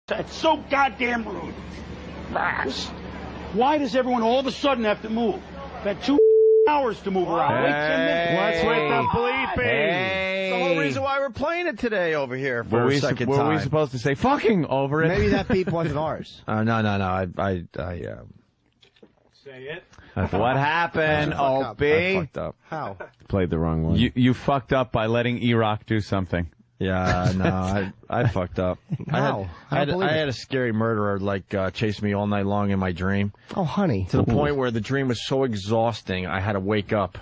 That's so goddamn rude. Why does everyone all of a sudden have to move? I've had 2 hours to move around. Wait 10 minutes. What's with the bleeping? Hey. It's the whole reason why we're playing it today over here for a second time. Were we supposed to say fucking over it? Maybe that beep wasn't ours. No. Say it. That's what happened, Opie. I fucked up. How? Played the wrong one. You fucked up by letting E-Rock do something. Yeah, no, I fucked up. How? I had a scary murderer chase me all night long in my dream. Oh, honey. To the point where the dream was so exhausting, I had to wake up.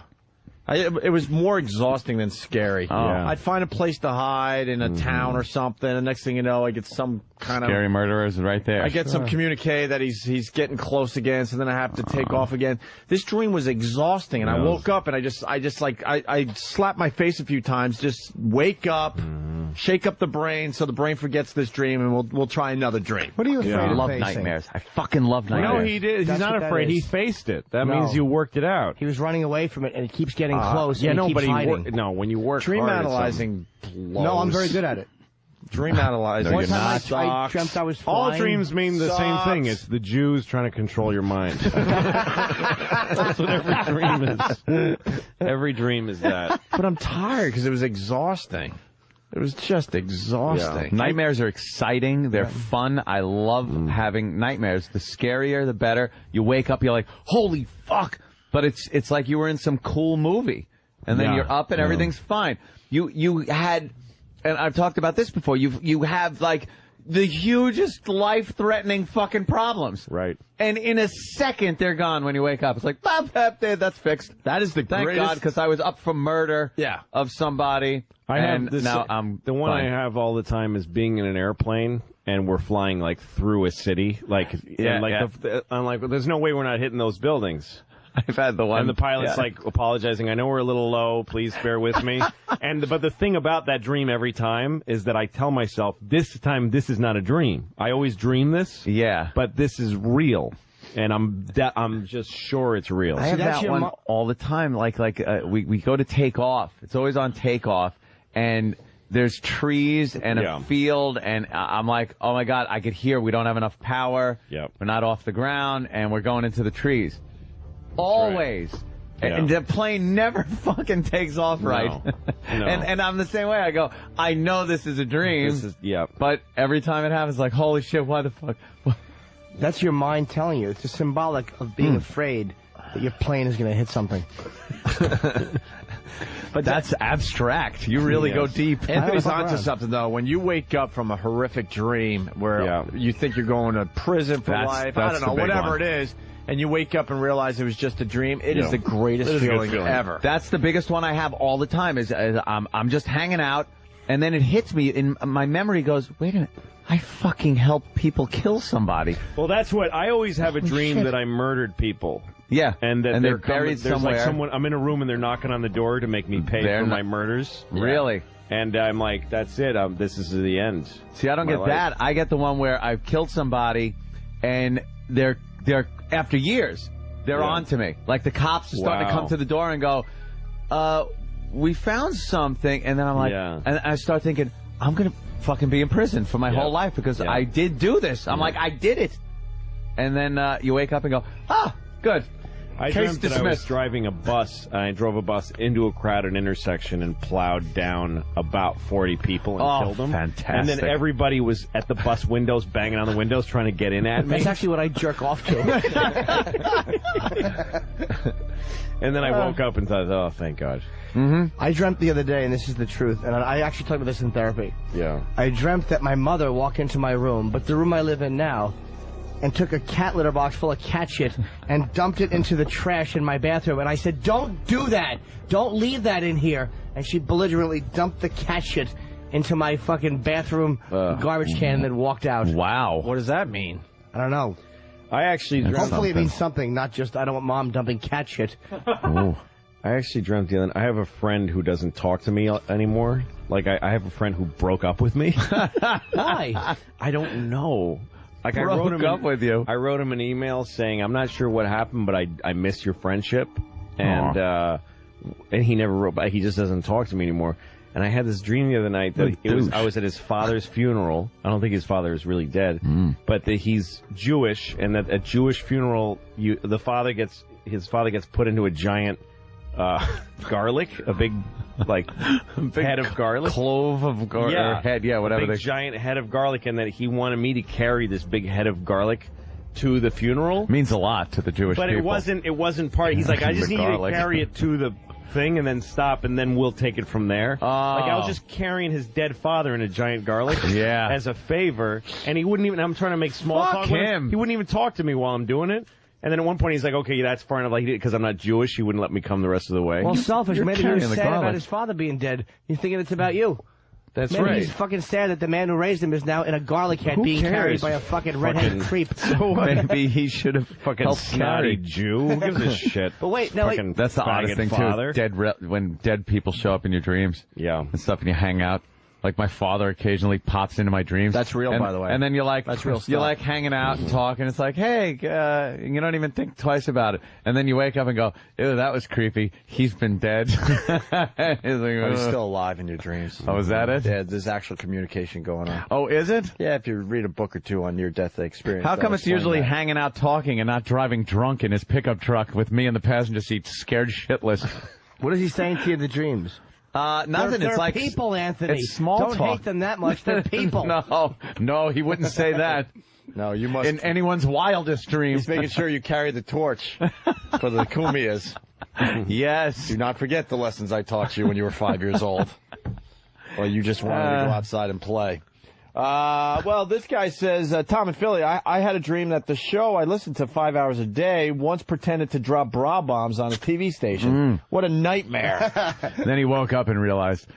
It was more exhausting than scary. Oh. Yeah. I'd find a place to hide in a town or something, and next thing you know, I get some kind of... Scary murderers right there. I get some communique that he's getting close again, so then I have to take off again. This dream was exhausting, and I woke up, and I slapped my face a few times, just wake up, shake up the brain so the brain forgets this dream, and we'll try another dream. What are you afraid I of love facing? nightmares. I fucking love nightmares. No, he did. He's That's not what that afraid. He is. faced it. That No. means you worked it out. He was running away from it, and it keeps getting close. Yeah, and no, he but keeps hiding. no, when you work Dream hard at analyzing blows. No, I'm very good at it. Dream analyzing. One you're time not. I dreamt I was all flying. dreams mean the same thing. Sucks. It's the Jews trying to control your mind. That's what every dream is. Every dream is that. But I'm tired because it was exhausting. It was just exhausting. Nightmares are exciting. They're fun. I love having nightmares. The scarier, the better. You wake up, you're like, holy fuck. But it's like you were in some cool movie. And then you're up and everything's fine. You had, and I've talked about this before, you have like the hugest life-threatening fucking problems. Right. And in a second, they're gone when you wake up. It's like, that's fixed. That is the Thank greatest. God, because I was up for murder of somebody. I and have this, now I'm the one fine. I have all the time is being in an airplane and we're flying like through a city, there's no way we're not hitting those buildings. I've had the one. And the pilot's like apologizing. I know we're a little low. Please bear with me. But the thing about that dream every time is that I tell myself, this time this is not a dream. I always dream this. Yeah. But this is real. And I'm just sure it's real. I have that one all the time. We go to take off. It's always on takeoff, and there's trees and a field, and I'm like, oh my God, I could hear we don't have enough power. Yep. We're not off the ground, and we're going into the trees. Always. Right. And the plane never fucking takes off right. No. And I'm the same way. I go, I know this is a dream. But every time it happens, like, holy shit, why the fuck? That's your mind telling you. It's a symbolic of being afraid that your plane is going to hit something. But that's abstract. You really go deep. Anthony's onto something, though. When you wake up from a horrific dream where you think you're going to prison for life, I don't know, whatever it is, and you wake up and realize it was just a dream, it is the greatest feeling ever. That's the biggest one I have all the time is I'm just hanging out, and then it hits me, and my memory goes, wait a minute, I fucking helped people kill somebody. Well, that's what I always have a dream that I murdered people. Yeah, and that they're buried somewhere. Like someone, I'm in a room and they're knocking on the door to make me pay for my murders. Really? And I'm like, that's it. This is the end. See, I don't get that. I get the one where I've killed somebody, and they're after years, they're on to me. Like the cops are starting to come to the door and go, we found something, and then I'm like, and I start thinking, I'm gonna fucking be in prison for my whole life because I did do this. I'm like, I did it. And then you wake up and go, good. I dreamt that I was driving a bus, and I drove a bus into a crowded intersection and plowed down about 40 people and killed them. Fantastic. And then everybody was at the bus windows, banging on the windows, trying to get in at me. That's actually what I jerk off to. And then I woke up and thought, oh, thank God. I dreamt the other day, and this is the truth, and I actually talked about this in therapy. Yeah. I dreamt that my mother walked into my room, but the room I live in now, and took a cat litter box full of cat shit and dumped it into the trash in my bathroom. And I said, don't do that. Don't leave that in here. And she belligerently dumped the cat shit into my fucking bathroom garbage can and then walked out. Wow. What does that mean? I don't know. I actually dreamt Hopefully it means something, not just I don't want mom dumping cat shit. I actually dreamt the other night. I have a friend who doesn't talk to me anymore. Like, I have a friend who broke up with me. Why? I don't know. Like I wrote him an email saying, I'm not sure what happened, but I miss your friendship. And he never wrote back. He just doesn't talk to me anymore. And I had this dream the other night that I was at his father's funeral. I don't think his father is really dead, but that he's Jewish, and that at Jewish funeral, his father gets put into a giant garlic, a big head of garlic, clove of garlic, or head, whatever. A big giant head of garlic, and that he wanted me to carry this big head of garlic to the funeral. Means a lot to the Jewish people. But it wasn't part. He's like, I just need you to carry it to the thing and then stop, and then we'll take it from there. I was just carrying his dead father in a giant garlic as a favor, and he wouldn't even. I'm trying to make small talk with him. He wouldn't even talk to me while I'm doing it. And then at one point he's like, okay, that's far enough. Like, because I'm not Jewish, he wouldn't let me come the rest of the way. Well, selfish. Maybe he was sad about his father being dead. You're thinking it's about you. That's Maybe right. He's fucking sad that the man who raised him is now in a garlic head being carried by a fucking redheaded creep. So maybe he should have fucking snotty Jew. Who gives a shit? But wait, that's the oddest thing father. too. When dead people show up in your dreams, and stuff, and you hang out. Like my father occasionally pops into my dreams. That's real, by the way. And then you're like, that's real stuff. You're like hanging out and talking. It's like, hey, you don't even think twice about it. And then you wake up and go, ew, that was creepy. He's been dead. He's still alive in your dreams. Oh, is that it? Yeah, there's actual communication going on. Oh, is it? Yeah, if you read a book or two on near-death experience. How come it's usually hanging out talking and not driving drunk in his pickup truck with me in the passenger seat, scared shitless? What is he saying to you in the dreams? Nothing. They're it's like people, Anthony. It's small Don't talk. hate them that much. They're people. No, he wouldn't say that. No, you must. In anyone's wildest dreams. He's making sure you carry the torch for the Kumiyas. Yes. Do not forget the lessons I taught you when you were 5 years old. Or you just wanted to go outside and play. Well, this guy says, Tom and Philly, I had a dream that the show I listened to 5 hours a day once pretended to drop bra bombs on a TV station. What a nightmare. Then he woke up and realized,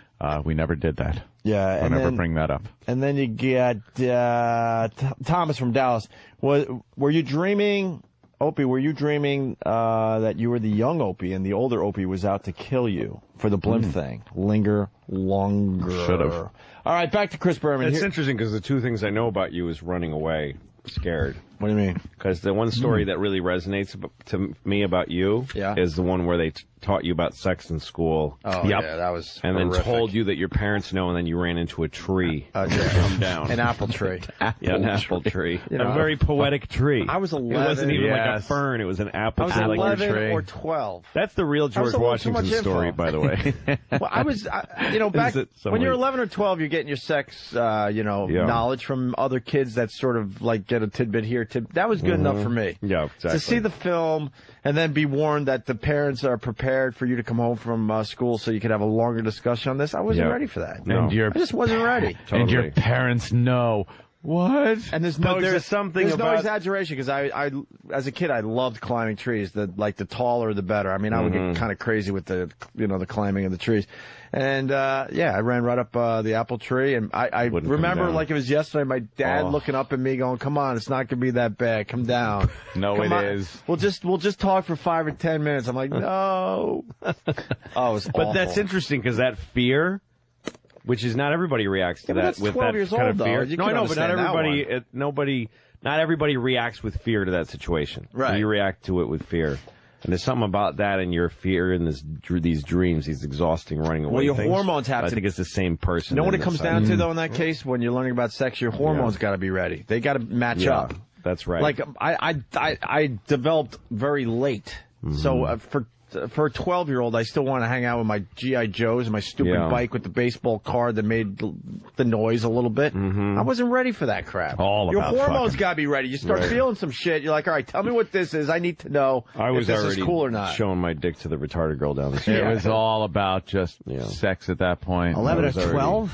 we never did that. Yeah. I'll never bring that up. And then you get Thomas from Dallas. Were you dreaming, Opie, that you were the young Opie and the older Opie was out to kill you for the blimp thing? Linger longer. Should have. All right, back to Chris Berman. It's interesting because the two things I know about you is running away, scared. What do you mean? Because the one story that really resonates to me about you is the one where they taught you about sex in school. Oh, yeah, that was And horrific. then told you that your parents know, and then you ran into a tree. Come down. An apple tree. An apple tree. A very poetic tree. I was 11. It wasn't even like a fern. It was an apple tree. I was like 11 tree. or 12. That's the real George Washington story, by the way. Well, I was, back when you're 11 or 12, you're getting your sex, knowledge from other kids that sort of like get a tidbit here. That was good enough for me. Yeah, exactly. To see the film and then be warned that the parents are prepared for you to come home from school so you could have a longer discussion on this, I wasn't ready for that. No. I just wasn't ready. And your parents know. What? And there's no exaggeration because I as a kid I loved climbing trees. The taller the better. I mean I would get kind of crazy with the climbing of the trees, and I ran right up the apple tree, and I remember like it was yesterday. My dad looking up at me going, "Come on, it's not gonna be that bad. Come down." No, it is. We'll just talk for 5 or 10 minutes. I'm like, no. It was awful. But that's interesting because that fear. Which is not everybody reacts to that with that kind of fear. No, I know, but not everybody. Not everybody reacts with fear to that situation. Right. You react to it with fear, and there's something about that and your fear and these dreams, these exhausting running away. Well, your things. hormones have to. I think it's the same person. You know what it comes down to though in that case when you're learning about sex, your hormones got to be ready. They got to match up. That's right. Like I developed very late, so for a 12-year-old, I still want to hang out with my G.I. Joes and my stupid bike with the baseball card that made the noise a little bit. I wasn't ready for that crap. Your hormones got to be ready. You start feeling some shit. You're like, all right, tell me what this is. I need to know if this is cool or not. Showing my dick to the retarded girl down the street. It was all about just sex at that point. 11 or 12?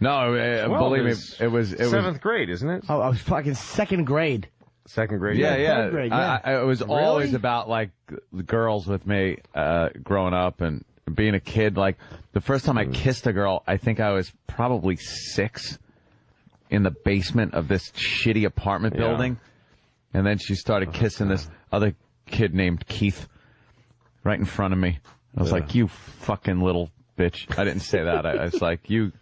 No, believe me, it was 7th grade, isn't it? Oh, I was fucking 2nd grade. 2nd grade. Yeah. Third grade, it was always about like the girls with me growing up and being a kid. Like the first time I kissed a girl, I think I was probably 6 in the basement of this shitty apartment building, and then she started kissing this other kid named Keith right in front of me. I was like, "You fucking little bitch!" I didn't say that. I was like, "You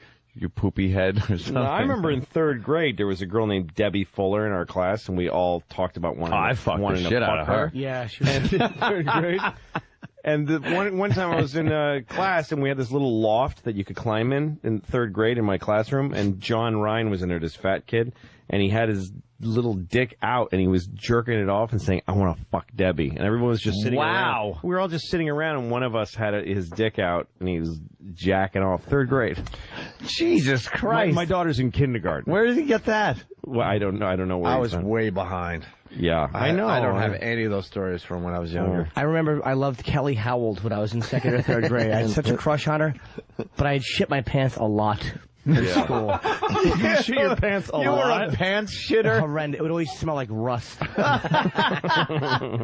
poopy head," or something. No, I remember in 3rd grade there was a girl named Debbie Fuller in our class, and we all talked about wanting I fucked the shit out of her. Yeah, she was. in 3rd grade. And one time I was in class, and we had this little loft that you could climb in third grade in my classroom, and John Ryan was in there, this fat kid, and he had his little dick out, and he was jerking it off and saying, "I want to fuck Debbie," and everyone was just sitting around. We were all just sitting around, and one of us had his dick out, and he was jacking off. Third grade. Jesus Christ! My daughter's in kindergarten. Where did he get that? Well, I don't know. I don't know where. I was way behind. Yeah, I know. I don't have any of those stories from when I was younger. I remember I loved Kelly Howell when I was in second or third grade. I had such a crush on her, but I had shit my pants a lot in school. You shit your pants a lot? You were a pants shitter? Horrendous. It would always smell like rust. And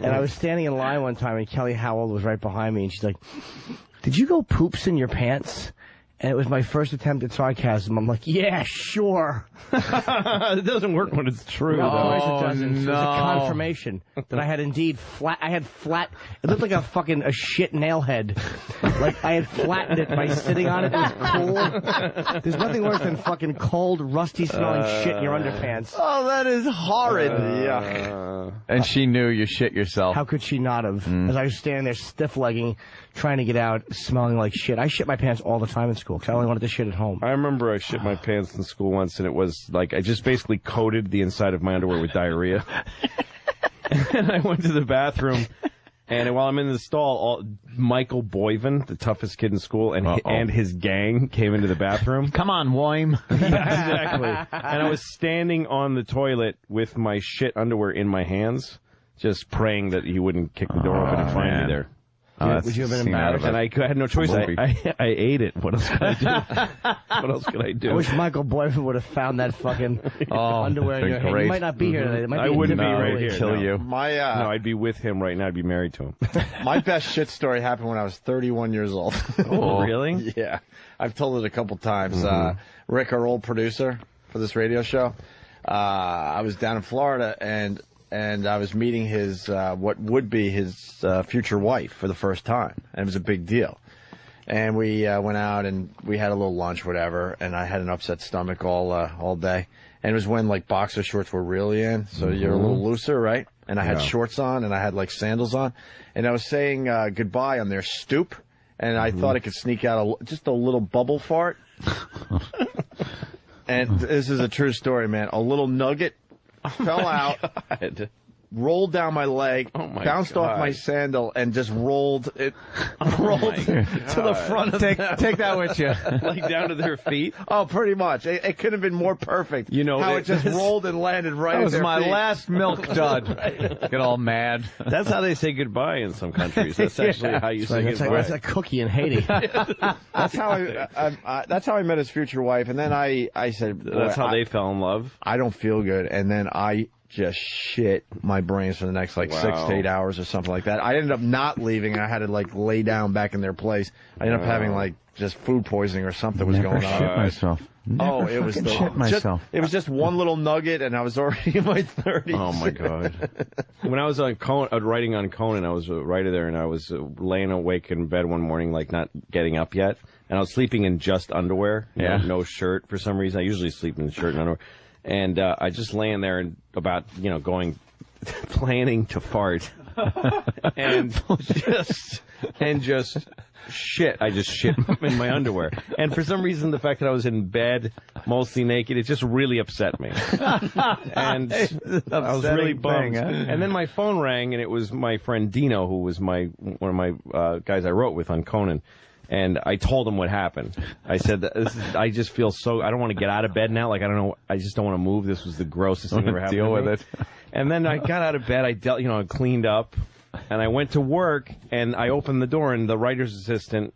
I was standing in line one time, and Kelly Howell was right behind me, and she's like, "Did you go poops in your pants?" And it was my first attempt at sarcasm. I'm like, "Yeah, sure." It doesn't work when it's true. No, though. of course it doesn't. It was a confirmation that I had indeed flat. I had flat. It looked like a shit nail head. Like I had flattened it by sitting on it. It was cool. There's nothing worse than fucking cold, rusty smelling shit in your underpants. Oh, that is horrid. And she knew you shit yourself. How could she not have? As I was standing there stiff-legging, trying to get out, smelling like shit. I shit my pants all the time in school because I only wanted to shit at home. I remember I shit my pants in school once, and it was like I just basically coated the inside of my underwear with diarrhea. And I went to the bathroom, and while I'm in the stall, Michael Boyven, the toughest kid in school, and his gang came into the bathroom. Come on, Woim. Yeah, exactly. And I was standing on the toilet with my shit underwear in my hands, just praying that he wouldn't kick the door open and find me there. Would you have been embarrassed? And I had no choice. I ate it. What else could I do? What else could I do? I wish Michael Boyden would have found that fucking underwear in your hand. You might not be here today. I wouldn't be right here. Kill you. No, I'd be with him right now. I'd be married to him. My best shit story happened when I was 31 years old. Oh, really? Yeah. I've told it a couple times. Rick, our old producer for this radio show, I was down in Florida, and I was meeting his what would be his future wife for the first time, and it was a big deal. And we went out and we had a little lunch, whatever. And I had an upset stomach all day. And it was when like boxer shorts were really in, so you're a little looser, right? And I had shorts on, and I had like sandals on, and I was saying goodbye on their stoop, and I thought I could sneak out just a little bubble fart. And this is a true story, man. A little nugget fell out, rolled down my leg, bounced off my sandal, and just rolled to the front of Take that with you. Like down to their feet? Oh, pretty much. It couldn't have been more perfect. You know, how it just rolled and landed right That was at their my feet. last milk dud. Get all mad. That's how they say goodbye in some countries. That's actually how you say goodbye. That's a cookie in Haiti. That's how I met his future wife, and then I said, That's how they fell in love? I don't feel good, and then I just shit my brains for the next 6 to 8 hours or something like that. I ended up not leaving. I had to lay down back in their place. I ended up having just food poisoning or something was going on. Shit myself. Oh, it was shit myself. It was just one little nugget, and I was already in my 30s. Oh my God! When I was on writing on Conan, I was a writer there, and I was laying awake in bed one morning, not getting up yet, and I was sleeping in just underwear, no shirt for some reason. I usually sleep in shirt and underwear, and I just laying there and about planning to fart, and just shit. I just shit in my underwear. And for some reason, the fact that I was in bed, mostly naked, it just really upset me. And I was really bummed. And then my phone rang, and it was my friend Dino, who was one of my guys I wrote with on Conan. And I told him what happened. I said, I just feel I don't want to get out of bed now. I don't know. I just don't want to move. This was the grossest thing ever happened to me. Deal with it. And then I got out of bed. I cleaned up. And I went to work, and I opened the door, and the writer's assistant,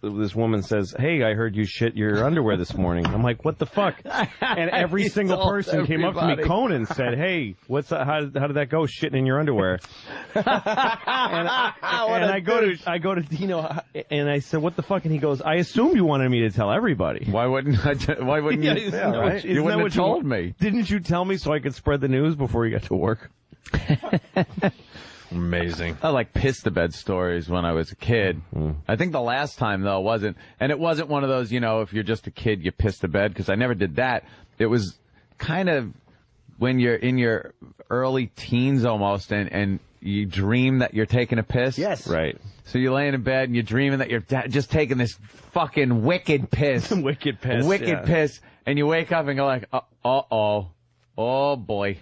this woman says, "Hey, I heard you shit your underwear this morning." I'm like, "What the fuck?" And every single person came up to me. Conan said, "Hey, what's that? How did that go? Shitting in your underwear?" and I go to Dino, and I said, "What the fuck?" And he goes, "I assumed you wanted me to tell everybody." Why wouldn't you? Right? You wouldn't have told me. Didn't you tell me so I could spread the news before you got to work? Amazing. I piss the bed stories when I was a kid. I think the last time though wasn't one of those, if you're just a kid you piss the bed, because I never did that. It was kind of when you're in your early teens almost, and you dream that you're taking a piss? Yes. Right. So you're laying in bed and you're dreaming that you're just taking this fucking wicked piss. Wicked piss. Wicked piss. And you wake up and go like, uh-oh. Oh, boy.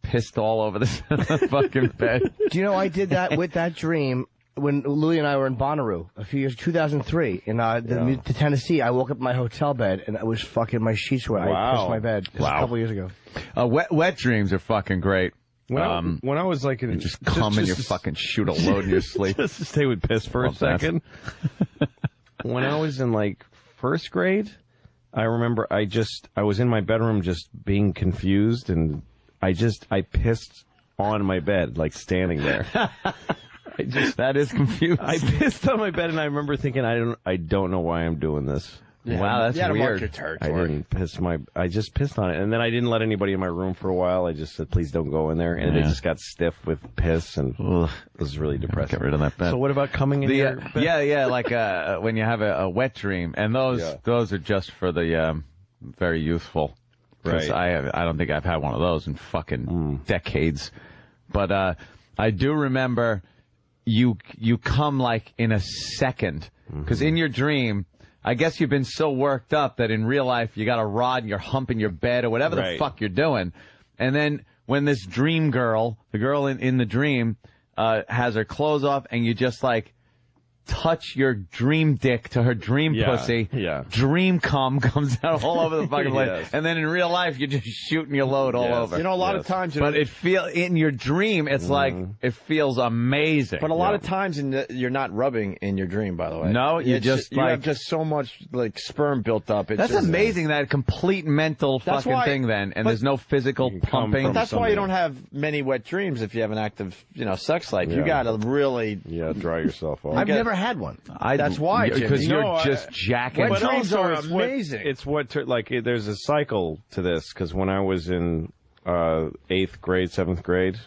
Pissed all over this fucking bed. Do you know I did that with that dream when Louie and I were in Bonnaroo a few years, 2003, in the Tennessee. I woke up in my hotel bed and I was fucking, my sheets were, I pissed my bed. This was a couple years ago. Wet dreams are fucking great. When I was like, you just come and you fucking shoot a load in your sleep. Just to stay with piss for a second. When I was in like first grade, I remember I was in my bedroom just being confused, and I pissed on my bed, like standing there. That is confusing. I pissed on my bed, and I remember thinking, I don't know why I'm doing this. Yeah. Wow, that's weird. I just pissed on it, and then I didn't let anybody in my room for a while. I just said, please don't go in there, and it just got stiff with piss, and it was really depressing. Get rid of that bed. So what about coming in your bed? Yeah, like when you have a wet dream, and those are just for the very youthful. Right. I don't think I've had one of those in fucking decades. But I do remember you come like in a second, because in your dream, I guess you've been so worked up that in real life you got a rod and you're humping your bed or whatever the fuck you're doing. And then when this dream girl, the girl in the dream, has her clothes off and you just like touch your dream dick to her dream pussy. Yeah. Dream cum comes out all over the fucking place. Yes. And then in real life, you're just shooting your load all over. You know, a lot of times... But in your dream, it's like, it feels amazing. But a lot of times you're not rubbing in your dream, by the way. No, you have just so much like sperm built up. That's amazing, that complete mental fucking thing then, and there's no physical pumping. But that's why you don't have many wet dreams if you have an active, sex life. You got to really... dry yourself off. I've never had one. That's why, because you're just jacking. Wet dreams are amazing. It's what there's a cycle to this, because when I was in 8th grade, 7th grade,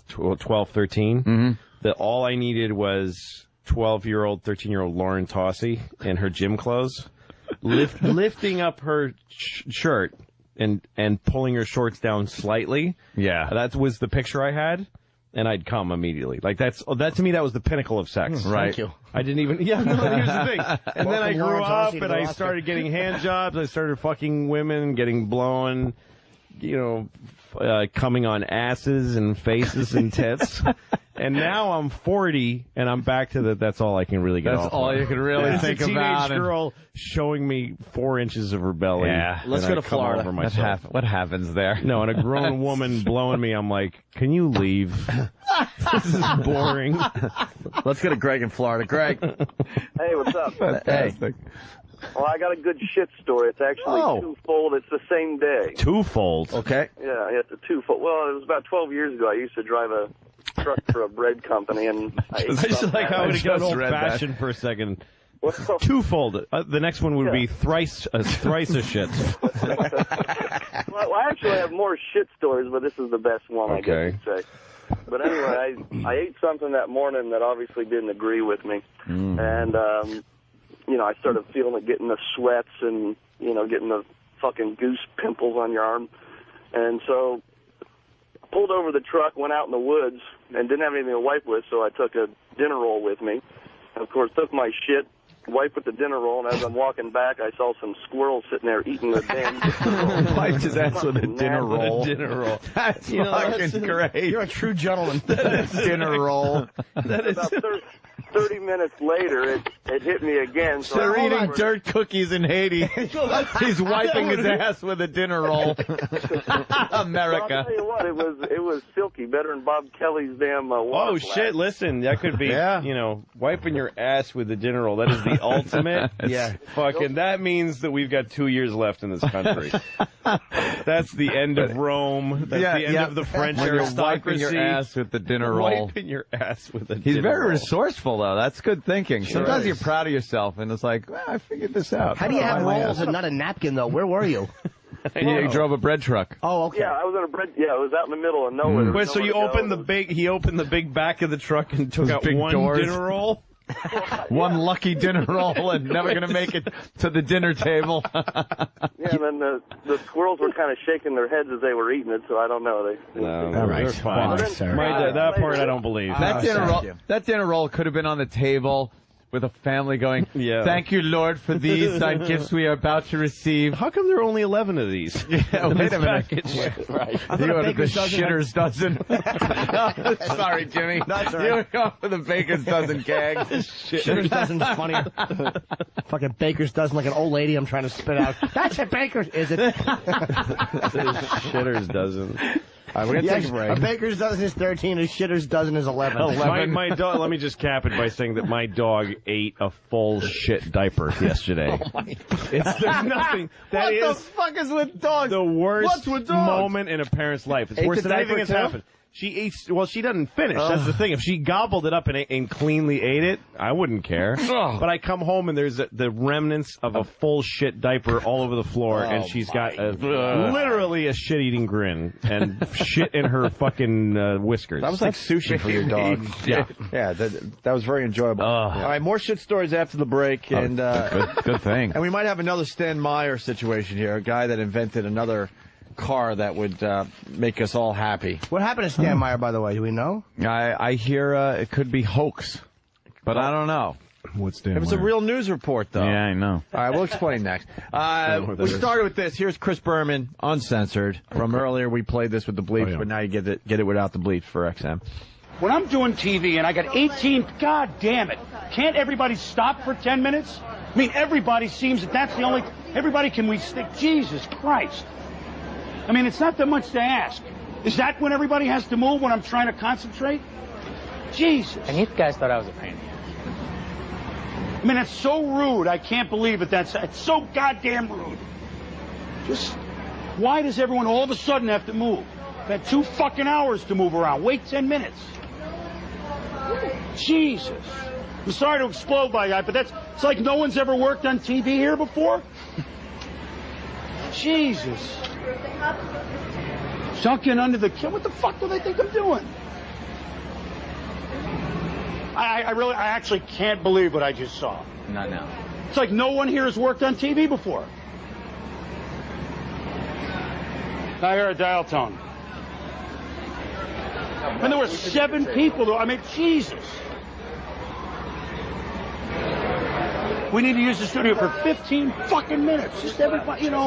12, 13, that all I needed was 12-year-old, 13-year-old Lauren Tossi in her gym clothes, lifting up her shirt and pulling her shorts down slightly. Yeah, that was the picture I had. And I'd come immediately. Like that to me, that was the pinnacle of sex. Right. Thank you. I didn't even. Yeah. No, here's the thing. And then I grew up, and I started getting hand jobs. I started fucking women, getting blown. Coming on asses and faces and tits. And now I'm 40, and I'm back to that. That's all I can really get off. That's all you can really think about. A teenage girl showing me 4 inches of her belly. Yeah. Let's go to Florida. What happens there? No, and a grown woman blowing me. I'm like, can you leave? This is boring. Let's go to Greg in Florida. Greg. Hey, what's up? Fantastic. Well, I got a good shit story. It's actually twofold. It's the same day. Twofold? Okay. Yeah, it's a twofold. Well, it was about 12 years ago. I used to drive a truck for a bread company, and I just like how it got old-fashioned for a second. Well, twofold. The next one would be thrice a shit. Well, I actually have more shit stories, but this is the best one, I guess you'd say. But anyway, I ate something that morning that obviously didn't agree with me, and I started feeling it, getting the sweats and getting the fucking goose pimples on your arm, and so I pulled over the truck, went out in the woods, and didn't have anything to wipe with, so I took a dinner roll with me. And of course, took my shit, wiped with the dinner roll, and as I'm walking back, I saw some squirrels sitting there eating the damn dinner roll. Wiped his ass with a dinner roll. That's fucking great. You're a true gentleman. Dinner roll. That is... About 30 minutes later, it hit me again. So they're eating dirt cookies in Haiti. He's wiping his ass with a dinner roll. America. Well, I'll tell you what, it was silky, better than Bob Kelly's damn water Oh, shit, listen, that could be, wiping your ass with a dinner roll. That is the ultimate. Fucking, that means that we've got 2 years left in this country. That's the end of Rome. That's the end of the French aristocracy. Wiping your ass with the dinner roll. Wiping your ass with a dinner roll. He's very resourceful, though. That's good thinking. Sure Sometimes is. you're proud of yourself, and it's like, well, I figured this out. How do you have rolls and not a napkin, though? Where were you? You drove a bread truck. Oh, okay. Yeah, I was in a bread. Yeah, it was out in the middle of nowhere. Wait, so you opened he opened the big back of the truck and took out one dinner roll? One lucky dinner roll and never going to make it to the dinner table. Yeah, and then the squirrels were kind of shaking their heads as they were eating it, so I don't know. They're fine. That part I don't believe. That dinner roll could have been on the table with a family going, thank you, Lord, for these gifts we are about to receive. How come there are only 11 of these? Yeah, wait a minute. Right. You ordered the shitter's dozen. Sorry, Jimmy. That's right. You were going for the baker's dozen gag. Shitter's dozen's funny. Fucking baker's dozen like an old lady I'm trying to spit out. That's a baker's, is it? Shitter's dozen. All right, we're going to take a break. A baker's dozen is 13, a shitter's dozen is 11. My dog, let me just cap it by saying that my dog ate a full shit diaper yesterday. Oh my There's nothing. That what is the fuck is with dogs? the worst moment in a parent's life. It's worse than anything that's happened. She eats. Well, she doesn't finish. That's the thing. If she gobbled it up and cleanly ate it, I wouldn't care. But I come home and there's the remnants of a full shit diaper all over the floor, and she's got literally a shit-eating grin and shit in her fucking whiskers. That was like sushi for your dog. Yeah. Yeah, that was very enjoyable. All right, more shit stories after the break. And good thing. And we might have another Stan Meyer situation here, a guy that invented another car that would make us all happy. What happened to Stan Meyer, by the way? Do we know? I hear it could be hoax, but I don't know. What's Dan? It was a real news report, though. Yeah, I know. All right, we'll explain next. We started with this. Here's Chris Berman, uncensored. From earlier, we played this with the bleeps, but now you get it without the bleeps for XM. When I'm doing TV and I got 18, God damn it. Can't everybody stop for 10 minutes? I mean, everybody seems that that's the only... Everybody can we stick... Jesus Christ. I mean, it's not that much to ask. Is that when everybody has to move when I'm trying to concentrate? Jesus. And you guys thought I was a pain. I mean, that's so rude. I can't believe it. It's so goddamn rude. Just, why does everyone all of a sudden have to move? I've had 2 fucking hours to move around. Wait 10 minutes. Jesus. I'm sorry to explode by that, but it's like no one's ever worked on TV here before. Jesus. Sunken under the... What the fuck do they think I'm doing? I actually can't believe what I just saw. Not now. It's like no one here has worked on TV before. I hear a dial tone. And there were 7 people though. I mean, Jesus. We need to use the studio for 15 fucking minutes. Just everybody, you know.